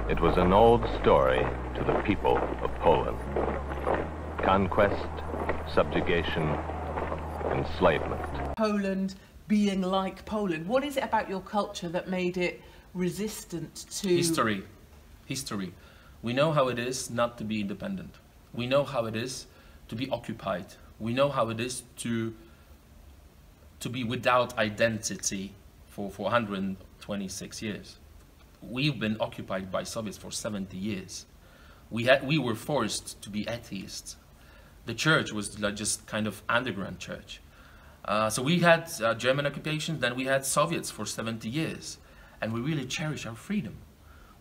It was an old story to the people of Poland. Conquest, subjugation, enslavement. Poland being like Poland. What is it about your culture that made it resistant to... History. We know how it is not to be independent. We know how it is to be occupied. We know how it is to be without identity for 126 years. We've been occupied by Soviets for 70 years. We were forced to be atheists. The church was like just kind of underground church. So we had German occupation, then we had Soviets for 70 years. And we really cherish our freedom.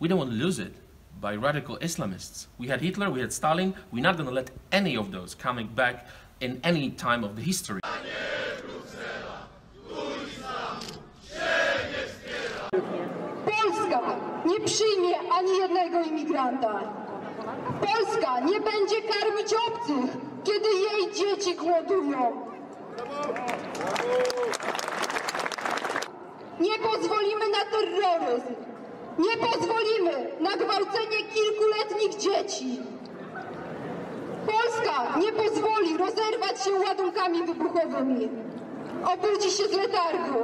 We don't want to lose it by radical Islamists. We had Hitler, we had Stalin. We're not going to let any of those coming back in any time of the history. Polska nie przyjmie ani jednego imigranta. Polska nie będzie karmić obcych, kiedy jej dzieci głodują. Nie pozwolimy na terroryzm. Nie pozwolimy na gwałcenie kilkuletnich dzieci. Polska nie pozwoli rozerwać się ładunkami wybuchowymi. Obudzi się z letargu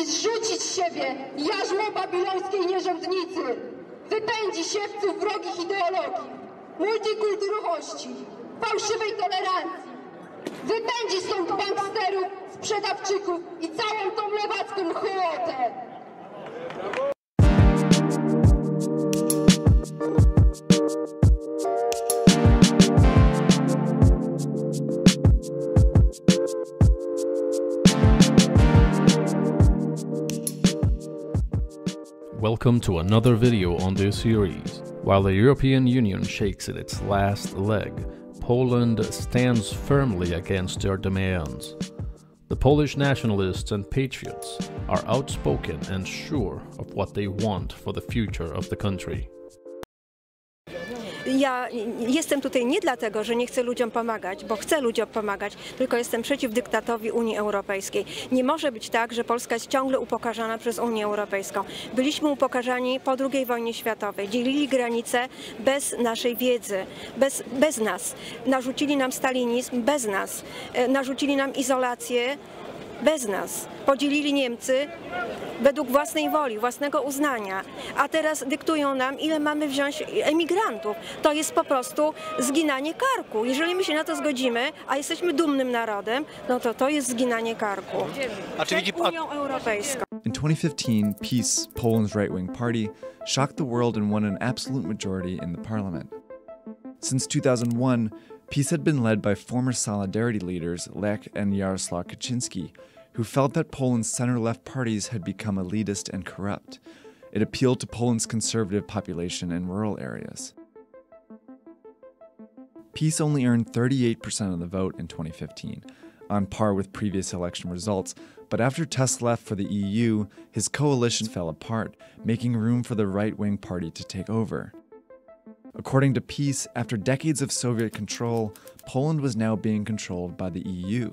i zrzucić z siebie jarzmo babilońskiej nierządnicy. Wypędzi siewców wrogich ideologii, multikulturowości, fałszywej tolerancji. Wypędzi stąd banksterów, sprzedawczyków i całą tą lewacką hołotę. Welcome to another video on this series. While the European Union shakes in its last leg, Poland stands firmly against their demands. The Polish nationalists and patriots are outspoken and sure of what they want for the future of the country. Ja jestem tutaj nie dlatego, że nie chcę ludziom pomagać, bo chcę ludziom pomagać, tylko jestem przeciw dyktatowi Unii Europejskiej. Nie może być tak, że Polska jest ciągle upokarzana przez Unię Europejską. Byliśmy upokarzani po II wojnie światowej. Dzielili granice bez naszej wiedzy, bez nas. Narzucili nam stalinizm bez nas. Narzucili nam izolację bez nas. Podzielili Niemcy według własnej woli, własnego uznania, a teraz dyktują nam, ile mamy wziąć emigrantów. To jest po prostu zginanie karku. Jeżeli my się na to zgodzimy, a jesteśmy dumnym narodem, no to jest zginanie karku przed Unią Europejską. In 2015, PiS, Poland's right-wing party, shocked the world and won an absolute majority in the parliament. Since 2001, PiS had been led by former Solidarity leaders Lech and Jarosław Kaczynski, who felt that Poland's center-left parties had become elitist and corrupt. It appealed to Poland's conservative population in rural areas. PiS only earned 38% of the vote in 2015, on par with previous election results, but after Tusk left for the EU, his coalition fell apart, making room for the right-wing party to take over. According to PiS, after decades of Soviet control, Poland was now being controlled by the EU.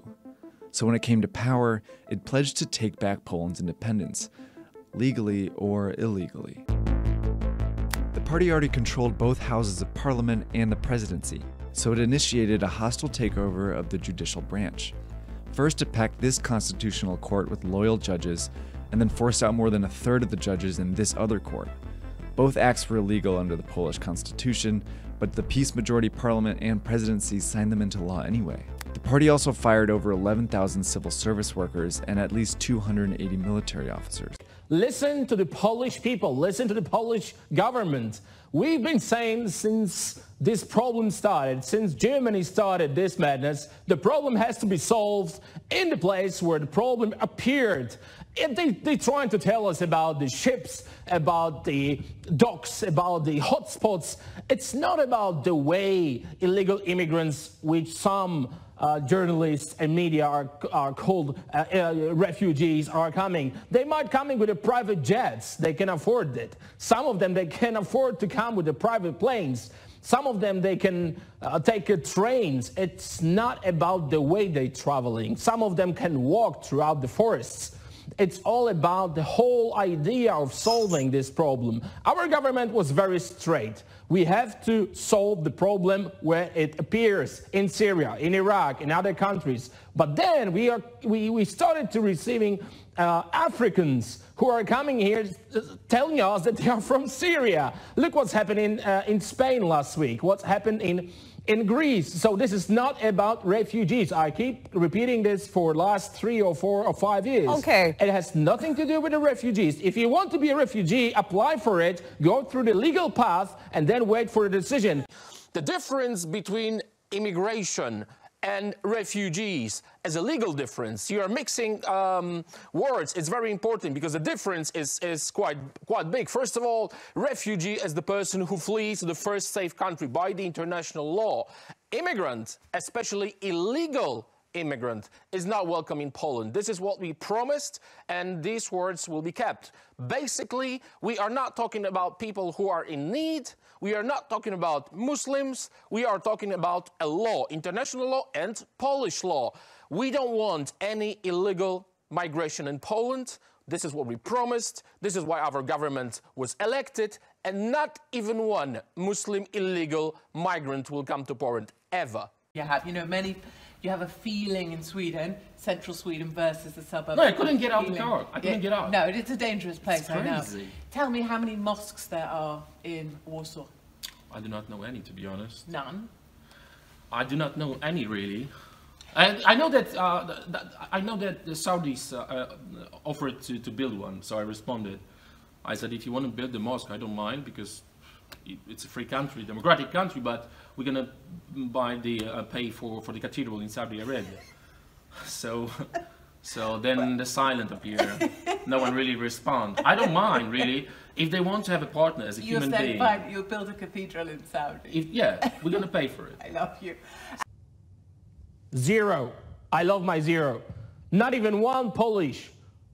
So when it came to power, it pledged to take back Poland's independence, legally or illegally. The party already controlled both houses of parliament and the presidency, so it initiated a hostile takeover of the judicial branch. First, it packed this constitutional court with loyal judges, and then forced out more than a third of the judges in this other court. Both acts were illegal under the Polish constitution, but the PiS majority parliament and presidency signed them into law anyway. The party also fired over 11,000 civil service workers and at least 280 military officers. Listen to the Polish people, listen to the Polish government. We've been saying since this problem started, since Germany started this madness, the problem has to be solved in the place where the problem appeared. They're trying to tell us about the ships, about the docks, about the hotspots. It's not about the way illegal immigrants, which some journalists and media are called refugees, are coming. They might come in with the private jets. They can afford it. Some of them, they can afford to come with the private planes. Some of them, they can take trains. It's not about the way they're traveling. Some of them can walk throughout the forests. It's all about the whole idea of solving this problem. Our government was very straight. We have to solve the problem where it appears, in Syria, in Iraq, in other countries. But then we started to receiving Africans who are coming here telling us that they are from Syria. Look what's happening in Spain last week, what's happened in Greece. So this is not about refugees. I keep repeating this for the last 3 or 4 or 5 years. Okay. It has nothing to do with the refugees. If you want to be a refugee, apply for it, go through the legal path, and then wait for a decision. The difference between immigration and refugees as a legal difference. You are mixing words. It's very important because the difference is quite big. First of all, refugee is the person who flees to the first safe country by the international law. Immigrant, especially illegal immigrant, is not welcome in Poland. This is what we promised, and these words will be kept. Basically, we are not talking about people who are in need. We are not talking about Muslims. We are talking about a law, international law and Polish law. We don't want any illegal migration in Poland. This is what we promised. This is why our government was elected, and not even one Muslim illegal migrant will come to Poland, ever. You have a feeling in Sweden, central Sweden versus the suburbs. No, I couldn't get out of the car. I couldn't get out. No, it's a dangerous place, It's I know. crazy. Tell me how many mosques there are in Warsaw. I do not know any, to be honest. None? I do not know any, really. I know that the Saudis offered to build one, so I responded. I said, if you want to build the mosque, I don't mind, because it's a free country, democratic country, but we're gonna buy the pay for the cathedral in Saudi Arabia. So then the silent appeared. No one really responds. I don't mind, really, if they want to have a partner as a human being. You're saying, fine, you'll build a cathedral in Saudi. Yeah, we're gonna pay for it. I love you. Zero. I love my zero. Not even one Polish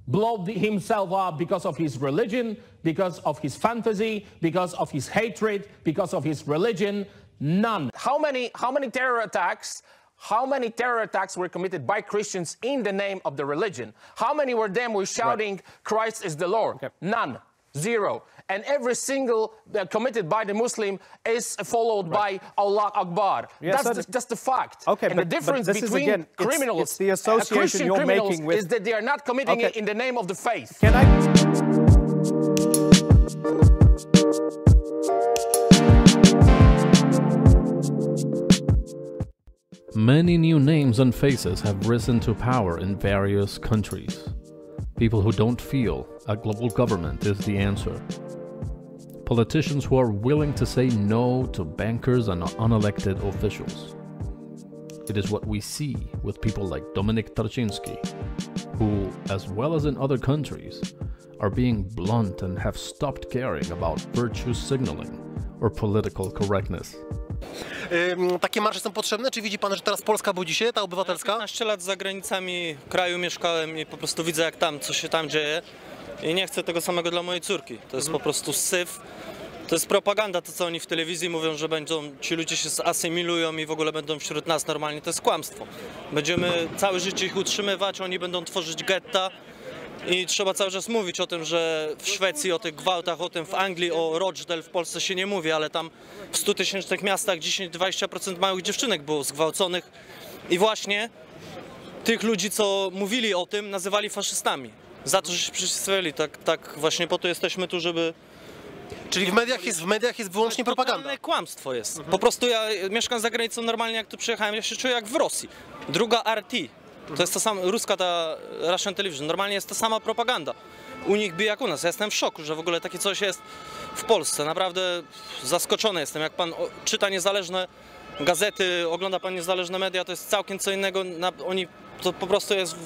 blew himself up because of his religion, because of his fantasy, because of his hatred, because of his religion. None. How many terror attacks? How many terror attacks were committed by Christians in the name of the religion? How many were shouting, Christ is the Lord? Okay. None. Zero. And every single committed by the Muslim is followed by Allah Akbar. Yes, that's the fact. Okay, and the difference between criminals it's the association Christian you're criminals making with... is that they are not committing it in the name of the faith. Can I... Many new names and faces have risen to power in various countries. People who don't feel a global government is the answer. Politicians who are willing to say no to bankers and unelected officials. It is what we see with people like Dominik Tarczyński, who, as well as in other countries, are being blunt and have stopped caring about virtue signaling or political correctness. Takie marsze są potrzebne? Czy widzi pan, że teraz Polska budzi się, ta obywatelska? 15 lat za granicami kraju mieszkałem i po prostu widzę, jak co się tam dzieje. I nie chcę tego samego dla mojej córki. To jest po prostu syf. To jest propaganda, to co oni w telewizji mówią, że ci ludzie się asymilują i w ogóle będą wśród nas normalnie. To jest kłamstwo. Będziemy całe życie ich utrzymywać, oni będą tworzyć getta. I trzeba cały czas mówić o tym, że w Szwecji o tych gwałtach, o tym w Anglii, o Rochdale, w Polsce się nie mówi, ale tam w 100-tysięcznych miastach 10-20% małych dziewczynek było zgwałconych. I właśnie tych ludzi, co mówili o tym, nazywali faszystami. Za to, że się przyswoili. Tak właśnie po to jesteśmy tu, żeby... Czyli w mediach jest wyłącznie propaganda. Totalne kłamstwo jest. Po prostu ja mieszkam za granicą normalnie, jak tu przyjechałem, ja się czuję jak w Rosji. Druga RT. To jest to samo, ruska ta Russian Television, normalnie jest ta sama propaganda. U nich bije jak u nas. Ja jestem w szoku, że w ogóle takie coś jest w Polsce. Naprawdę zaskoczony jestem. Jak pan czyta niezależne gazety, ogląda pan niezależne media, to jest całkiem co innego. To po prostu jest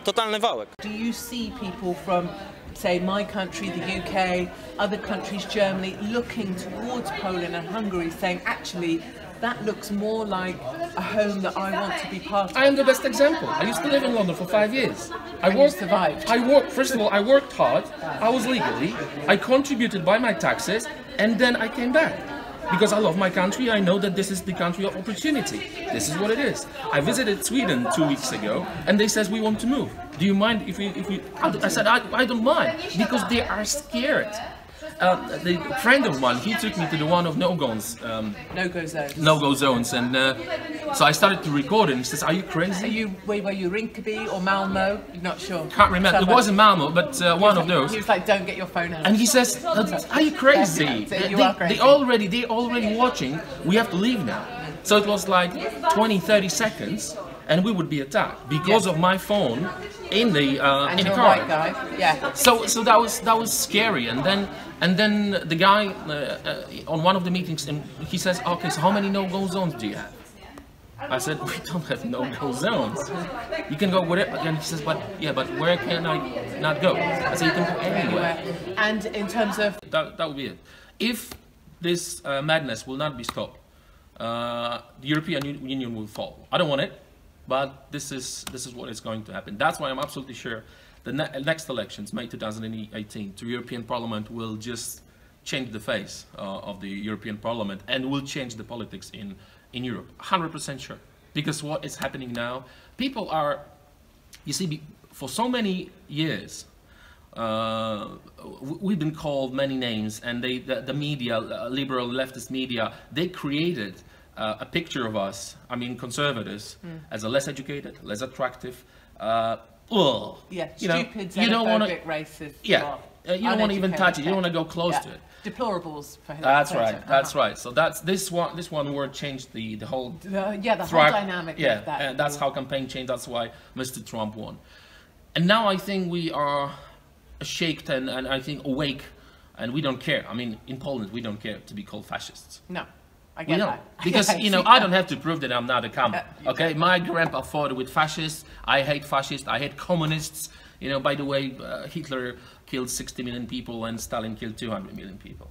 totalny wałek. Do you see people from, say, my country, the UK, other countries, Germany, looking towards Poland and Hungary, saying, actually, that looks more like a home that I want to be part of? I am the best example. I used to live in London for 5 years. Survived. First of all, I worked hard, I was legally, I contributed by my taxes, and then I came back. because I love my country. I know that this is the country of opportunity. This is what it is. I visited Sweden 2 weeks ago, and they says we want to move. Do you mind if we? I said I don't mind, because they are scared. The friend of mine, he took me to the one of no-go zones. No-go zones, and so I started to record it. And he says, "Are you crazy? Were you Rinkeby or Malmo? You're not sure. Can't remember. It wasn't Malmo, but one of those." He was like, "Don't get your phone out." And he says, "Are you crazy? You are crazy. They already watching. We have to leave now." So it was like 20, 30 seconds, and we would be attacked because of my phone in the car. White guy. Yeah. So that was scary, and then the guy on one of the meetings, and he says, "Okay, so how many no-go zones do you have?" I said, "We don't have no-go zones. You can go wherever." And he says, "But where can I not go?" I said, "You can go anywhere." And in terms of that would be it. If this madness will not be stopped, the European Union will fall. I don't want it, but this is what is going to happen. That's why I'm absolutely sure the next elections, May 2018, to European Parliament will just change the face of the European Parliament, and will change the politics in Europe. 100% sure. Because what is happening now, people are, you see, for so many years, we've been called many names, and the media, liberal leftist media, they created a picture of us, I mean conservatives, as a less educated, less attractive, stupid, xenophobic, racist. Yeah, you don't want to even touch it. You don't want to go close to it. Deplorables. For that's right. That's right. So this one word changed the whole. Whole dynamic. Yeah, of that. And that's how campaign changed. That's why Mr. Trump won. And now I think we are shaked and I think awake, and we don't care. I mean, in Poland, we don't care to be called fascists. No. I get that. Because, I don't have to prove that I'm not a common. Okay, my grandpa fought with fascists. I hate fascists. I hate communists. By the way, Hitler killed 60 million people and Stalin killed 200 million people.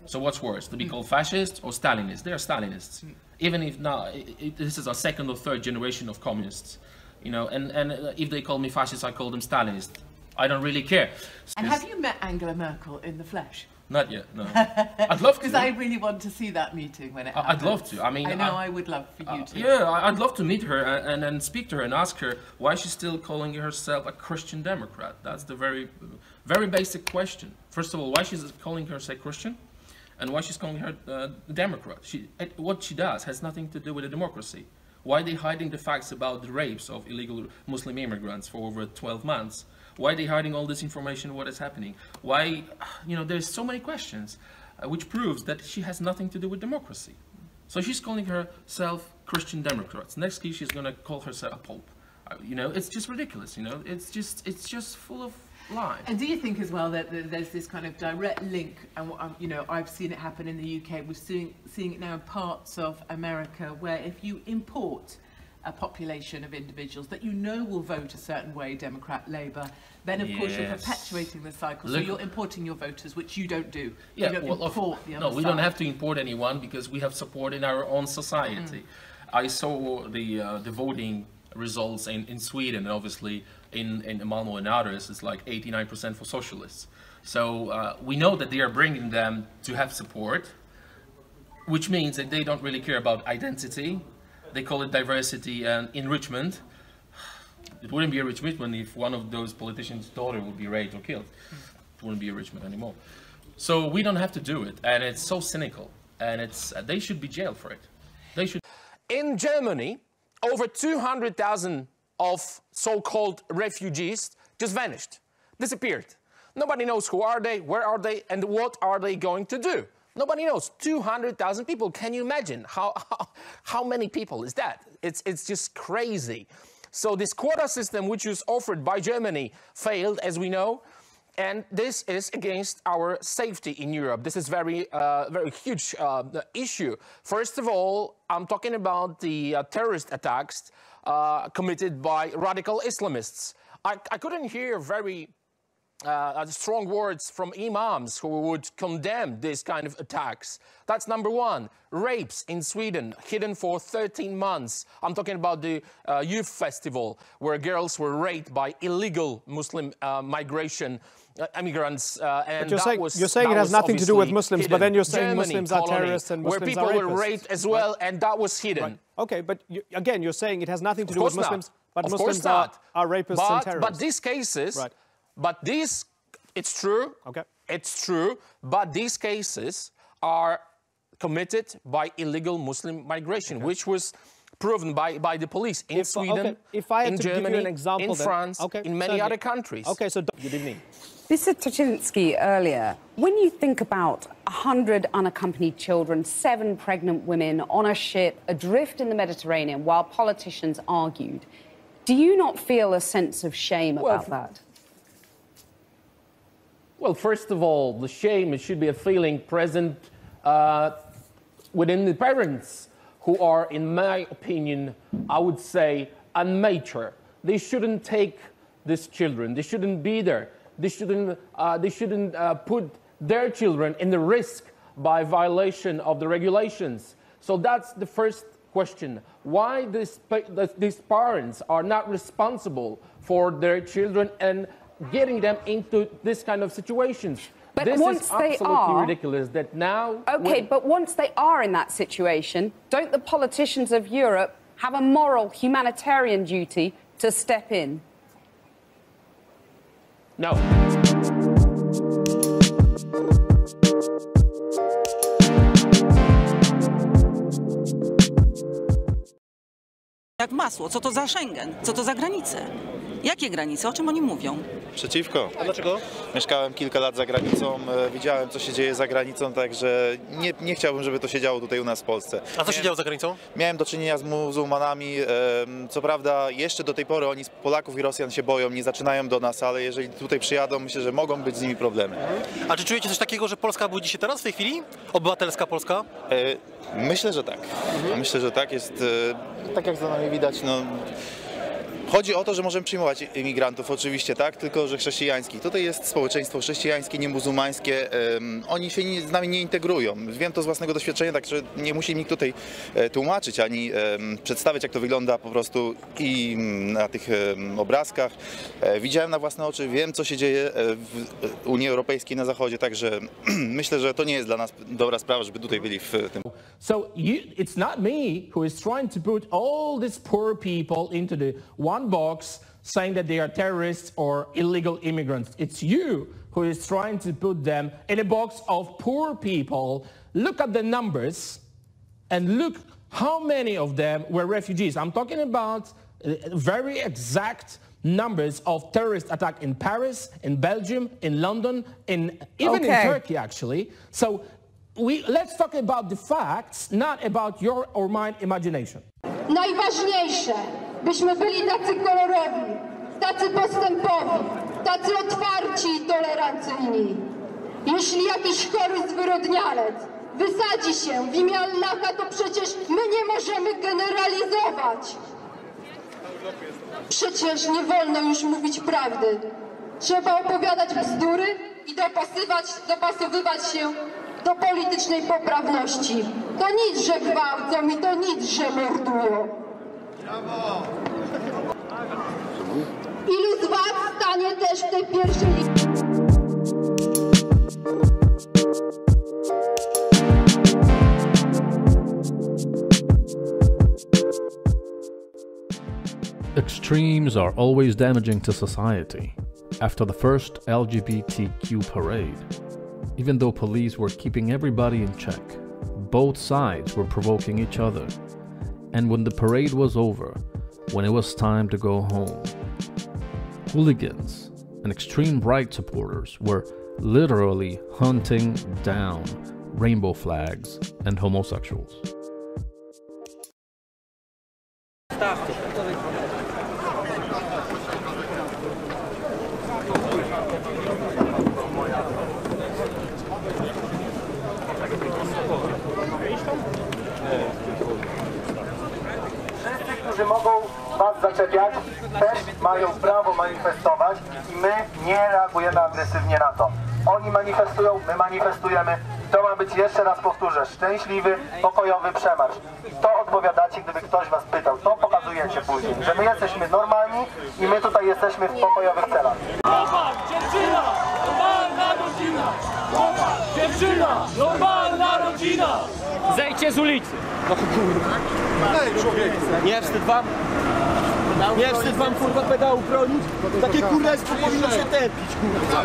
So what's worse, to be called fascist or Stalinist? They are Stalinists. Even if now, this is a second or third generation of communists. And if they call me fascist, I call them Stalinist. I don't really care. And have you met Angela Merkel in the flesh? Not yet, no. I'd love to. Because I really want to see that meeting when it happens. I'd love to. I mean, I know I would love for you to. Yeah, I'd love to meet her and speak to her and ask her why she's still calling herself a Christian Democrat. That's the very, very basic question. First of all, why she's calling herself Christian, and why she's calling her Democrat. What she does has nothing to do with a democracy. Why are they hiding the facts about the rapes of illegal Muslim immigrants for over 12 months? Why are they hiding all this information? What is happening? Why, there's so many questions, which proves that she has nothing to do with democracy. So she's calling herself Christian Democrats. Next week she's going to call herself a pope. It's just ridiculous. It's just full of lies. And do you think as well that there's this kind of direct link? And I've seen it happen in the UK. We're seeing it now in parts of America, where if you import a population of individuals that will vote a certain way, Democrat, Labour, then of course you're perpetuating the cycle. So you're importing your voters, which you don't do. Yeah, you don't import the other no, we side. don't have to import anyone because we have support in our own society. I saw the voting results in Sweden, and obviously in Malmo and others, it's like 89% for socialists. So we know that they are bringing them to have support, which means that they don't really care about identity. They call it diversity and enrichment. It wouldn't be enrichment if one of those politicians' daughter would be raped or killed. It wouldn't be enrichment anymore. So we don't have to do it, and it's so cynical. And they should be jailed for it. They should. In Germany, over 200,000 of so-called refugees just vanished, disappeared. Nobody knows who are they, where are they, and what are they going to do. Nobody knows. 200,000 people. Can you imagine how many people is that? It's just crazy. So this quota system, which was offered by Germany, failed, as we know, and this is against our safety in Europe. This is very huge issue. First of all, I'm talking about the terrorist attacks committed by radical Islamists. I couldn't hear very strong words from imams who would condemn this kind of attacks. That's number one. Rapes in Sweden, hidden for 13 months. I'm talking about the youth festival where girls were raped by illegal Muslim migration immigrants. And but you're saying it has nothing to do with Muslims, hidden. but then you're saying Germany, Muslims are terrorists and Muslims where are people rapists. were raped as well, and that was hidden. Right. Okay, but again, you're saying it has nothing to do Of with course Muslims, not. but Of Muslims course not. are rapists and terrorists. But these cases, right. but these, it's true. Okay. It's true, but these cases are committed by illegal Muslim migration, which was proven by the police in Sweden, if I had in to Germany, give you an example, in France, in many other countries. Okay, so good evening. Mr. Tuchinski, earlier, when you think about 100 unaccompanied children, 7 pregnant women on a ship adrift in the Mediterranean while politicians argued, do you not feel a sense of shame about that? Well, first of all, the shame, it should be a feeling present within the parents who are, in my opinion, I would say, unmature. They shouldn't take these children. They shouldn't be there. They shouldn't put their children in the risk by violation of the regulations. So that's the first question. Why these parents are not responsible for their children and getting them into this kind of situations? But this once is they absolutely are, ridiculous that now... Okay, but once they are in that situation, don't the politicians of Europe have a moral humanitarian duty to step in? No. Jak masło. Co to za Schengen? Co to za granice? Jakie granice? O czym oni mówią? Przeciwko. A dlaczego? Mieszkałem kilka lat za granicą, widziałem, co się dzieje za granicą, także nie chciałbym, żeby to się działo tutaj u nas w Polsce. A co się działo za granicą? Miałem do czynienia z muzułmanami. Co prawda jeszcze do tej pory oni z Polaków i Rosjan się boją, nie zaczynają do nas, ale jeżeli tutaj przyjadą, myślę, że mogą być z nimi problemy. A czy czujecie coś takiego, że Polska budzi się teraz w tej chwili? Obywatelska Polska? Myślę, że tak. Myślę, że tak jest. Tak jak za nami widać, no... Chodzi o to, że możemy przyjmować imigrantów, oczywiście, tak, tylko że chrześcijańskich. Tutaj jest społeczeństwo chrześcijańskie, nie muzułmańskie. Oni się z nami nie integrują. Wiem to z własnego doświadczenia, także nie musi nikt tutaj tłumaczyć ani przedstawiać, jak to wygląda po prostu i na tych obrazkach. Widziałem na własne oczy, wiem, co się dzieje w Unii Europejskiej na Zachodzie, także myślę, że to nie jest dla nas dobra sprawa, żeby tutaj byli w tym. So it's not me who is trying to put all these poor people into the one box saying that they are terrorists or illegal immigrants. It's you who is trying to put them in a box of poor people. Look at the numbers and look how many of them were refugees. I'm talking about very exact numbers of terrorist attack in Paris, in Belgium, in London, even in Turkey, actually. So let's talk about the facts, not about your or my imagination. Najważniejsze, byśmy byli tacy kolorowi, tacy postępowi, tacy otwarci i tolerancyjni. Jeśli jakiś chory zwyrodnialec wysadzi się w imię Allaha, to przecież my nie możemy generalizować. Przecież nie wolno już mówić prawdy. Trzeba opowiadać bzdury i dopasowywać się do politycznej poprawności. To nic, że gwałcą i to nic, że mordują. Ilu z was stanie też w tej pierwszej linii? Extremes are always damaging to society. After the first LGBTQ parade, even though police were keeping everybody in check, both sides were provoking each other. And when the parade was over, when it was time to go home, hooligans and extreme right supporters were literally hunting down rainbow flags and homosexuals. Którzy mogą was zaczepiać, też mają prawo manifestować i my nie reagujemy agresywnie na to. Oni manifestują, my manifestujemy. To ma być, jeszcze raz powtórzę, szczęśliwy, pokojowy przemarsz. I to odpowiadacie, gdyby ktoś was pytał. To pokazujecie później, że my jesteśmy normalni i my tutaj jesteśmy w pokojowych celach. Dziewczyna, normalna rodzina! Dziewczyna, normalna rodzina! Zejdźcie z ulicy! No kurwa. Ej, człowieku! Nie wstyd wam? Nie wstyd wam, kurwa, pedału bronić? Takie kurestwo powinno się tępić, kurwa.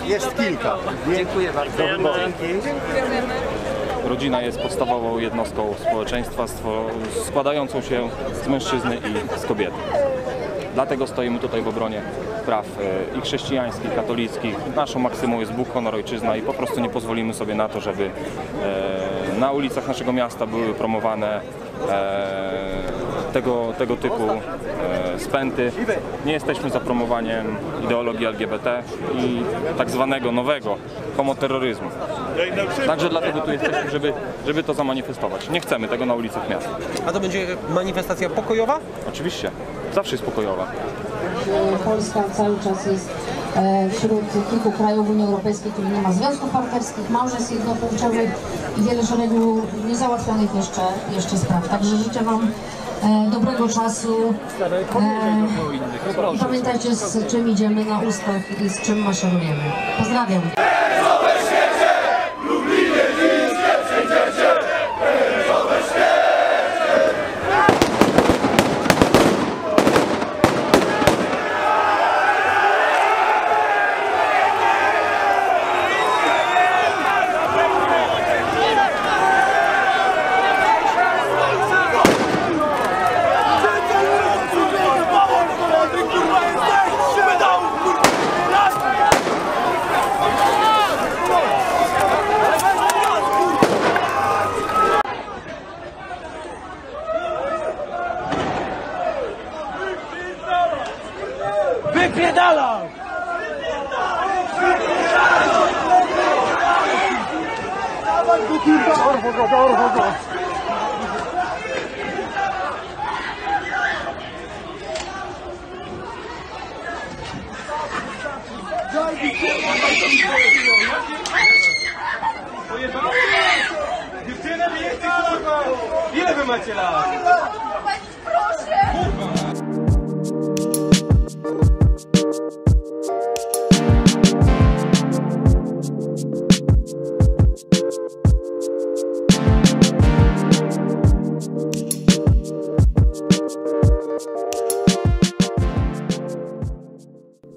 Jest kilka. Dziękuję bardzo. Dziękujemy. Rodzina jest podstawową jednostką społeczeństwa składającą się z mężczyzny i z kobiety. Dlatego stoimy tutaj w obronie praw i chrześcijańskich, i katolickich. Naszą maksymą jest Bóg, honor, ojczyzna i po prostu nie pozwolimy sobie na to, żeby na ulicach naszego miasta były promowane tego typu spęty. Nie jesteśmy za promowaniem ideologii LGBT i tak zwanego nowego homoterroryzmu. Także dlatego tu jesteśmy, żeby to zamanifestować. Nie chcemy tego na ulicach miasta. A to będzie manifestacja pokojowa? Oczywiście. Zawsze jest pokojowa. Polska cały czas jest wśród kilku krajów Unii Europejskiej, który nie ma związków partnerskich, małżeństw jednopłciowych i wiele szeregu niezałatwionych jeszcze spraw. Także życzę Wam dobrego czasu i pamiętajcie, z czym idziemy na ustach i z czym maszerujemy. Pozdrawiam. Wypierdala! Dawaj go, kurwa! Dorwo go, dorwo go! Dziewczyny, wy jesteście, kurwa! Ile wy macie lat? Proszę!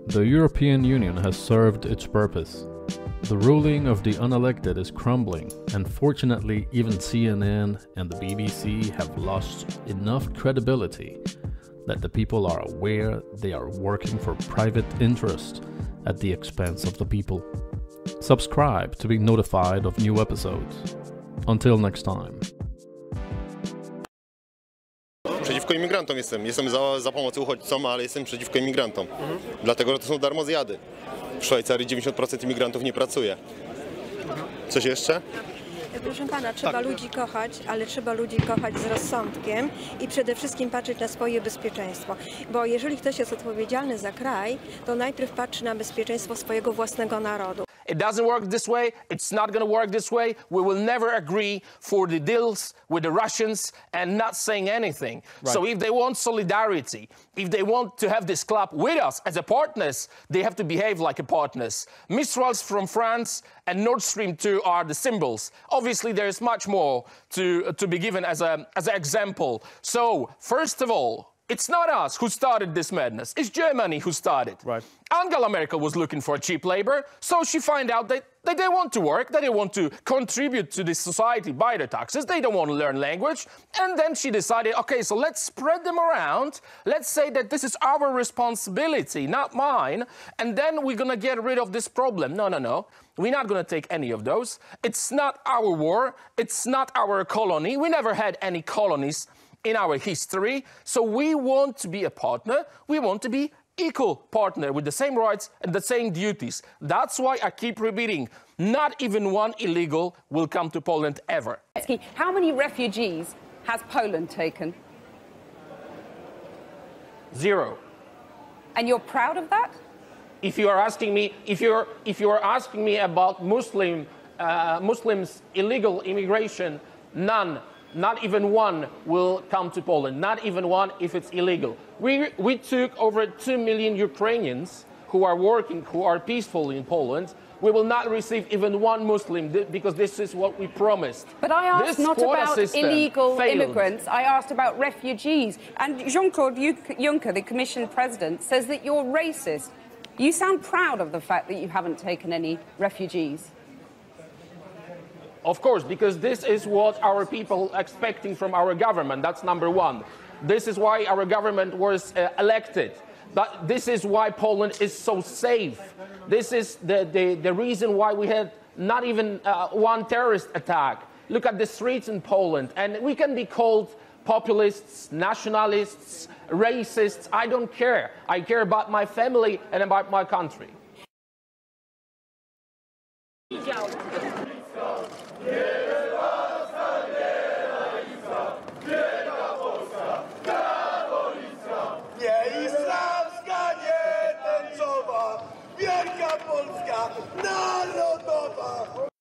The European Union has served its purpose. The ruling of the unelected is crumbling, and fortunately even CNN and the BBC have lost enough credibility that the people are aware they are working for private interest at the expense of the people. Subscribe to be notified of new episodes. Until next time. Przeciwko imigrantom jestem za pomocą uchodźcom, ale jestem przeciwko imigrantom. Dlatego, że to są darmozjady. W Szwajcarii 90% imigrantów nie pracuje. Coś jeszcze? Proszę pana, trzeba ludzi kochać, ale trzeba ludzi kochać z rozsądkiem i przede wszystkim patrzeć na swoje bezpieczeństwo. Bo jeżeli ktoś jest odpowiedzialny za kraj, to najpierw patrzy na bezpieczeństwo swojego własnego narodu. It doesn't work this way. It's not going to work this way. We will never agree for the deals with the Russians and not saying anything. Right. So if they want solidarity, if they want to have this club with us as a partners, they have to behave like a partners. Mistrals from France and Nord Stream 2 are the symbols. Obviously, there is much more to be given as an example. So, first of all, it's not us who started this madness. It's Germany who started. Right. Angela Merkel was looking for cheap labor, so she found out that they want to work, that they want to contribute to this society by their taxes, they don't want to learn language, and then she decided, okay, so let's spread them around, let's say that this is our responsibility, not mine, and then we're gonna get rid of this problem. No, no, no. We're not going to take any of those. It's not our war. It's not our colony. We never had any colonies in our history. So we want to be a partner. We want to be equal partner with the same rights and the same duties. That's why I keep repeating, not even one illegal will come to Poland ever. How many refugees has Poland taken? 0. And you're proud of that? If you are asking me, if you are asking me about Muslims illegal immigration, none, not even one will come to Poland. Not even one if it's illegal. We took over 2 million Ukrainians who are working, who are peaceful in Poland. We will not receive even one Muslim because this is what we promised. But I asked not about illegal immigrants, I asked about refugees. And Jean-Claude Juncker, the Commission President, says that you're racist. You sound proud of the fact that you haven't taken any refugees. Of course, because this is what our people are expecting from our government. That's number one. This is why our government was elected. But this is why Poland is so safe. This is the reason why we had not even one terrorist attack. Look at the streets in Poland, and we can be called populists, nationalists, racists. I don't care. I care about my family and about my country. Nie islamska, nie tęczowa, wielka Polska narodowa.